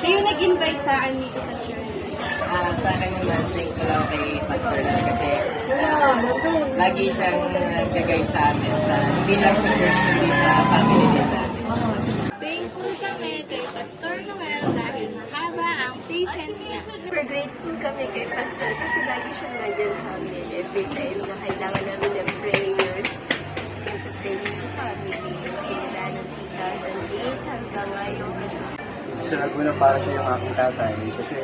Siya yung nag-invite sa akin dito sa church. Sa akin naman, thank ko lang kay Pastor Lal kasi lagi siyang nag-guide sa amin sa hindi lang sa church, kundi sa family din namin. Thankful kami kay Pastor Noel dahil mahaba ang patient niya. Super grateful kami kay Pastor kasi lagi siyang nandyan sa amin. Every time na kailangan namin ng prayers. To pray with family. Simula ng 2008 hanggang ngayon. Sa Laguna para siya yung aking tatay kasi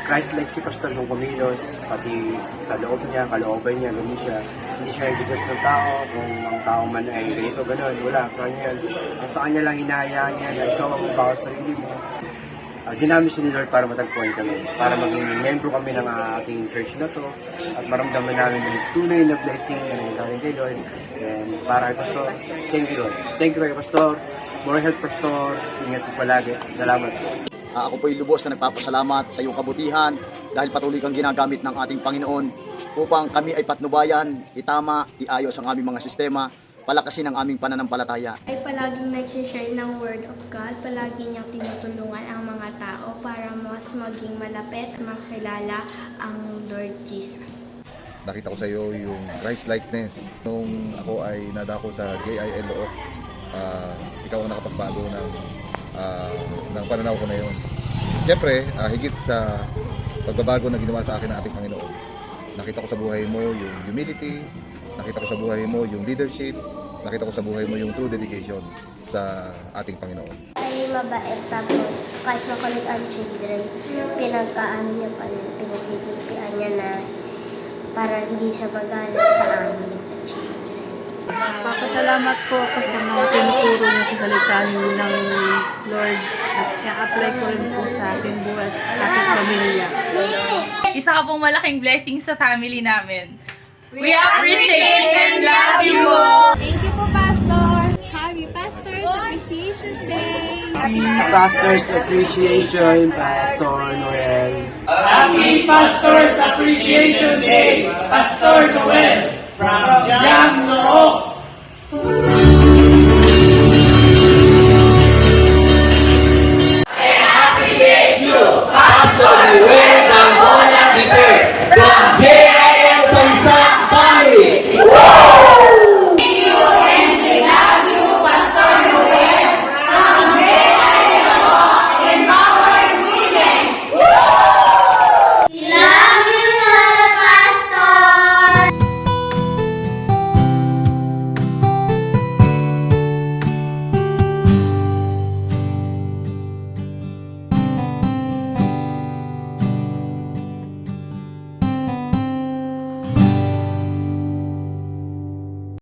Christ-like si Pastor nung kumilos, pati sa loob niya, kalooban niya, ganun siya. Hindi siya nag-judge ng tao, kung ang tao man ay ganito, ganun, wala. Sa kanya lang hinahayaan niya na ikaw ang magbawa sa sarili mo. Ginamit siya ni Lord para matagpuan kami, para maging membro kami ng ating church na to, at maramdaman namin yung tunay na blessing na nangyayari kay Lord. And para kay Pastor, thank you Lord. Thank you kay Pastor. More help Pastor. Ingat po palagi. Salamat po. Ako po'y lubos na nagpapasalamat sa iyong kabutihan dahil patuloy kang ginagamit ng ating Panginoon upang kami ay patnubayan, itama, iayos ang aming mga sistema, palakasin ang aming pananampalataya. Ay palaging nag-share ng Word of God, palagi niyang tinutulungan ang mga tao para mas maging malapit at makilala ang Lord Jesus. Nakita ko sa iyo yung Christ likeness. Nung ako ay nadako sa JILO, ikaw ang nakapagbago ng pananaw ko na yun. Siyempre, higit sa pagbabago na ginawa sa akin ng ating Panginoon, nakita ko sa buhay mo yung humility, nakita ko sa buhay mo yung leadership, nakita ko sa buhay mo yung true dedication sa ating Panginoon. Ay mabait tapos kahit makulit ang children, pinagkaano niya pa rin, pinagtitulpian niya na para hindi siya magalit sa amin, sa children. Papasalamat po ako sa mga tinuturo niya sa salita ng Lord at i-apply ko rin po sa aking buhay at aking pamilya. Isa ka pong malaking blessing sa family namin. We appreciate and love you! Thank you po, Pastor! Happy Pastor's Appreciation Day! Happy Pastor's Appreciation, Pastor Noel. Happy Pastor's Appreciation Day, Pastor Noel, from Yang Nook.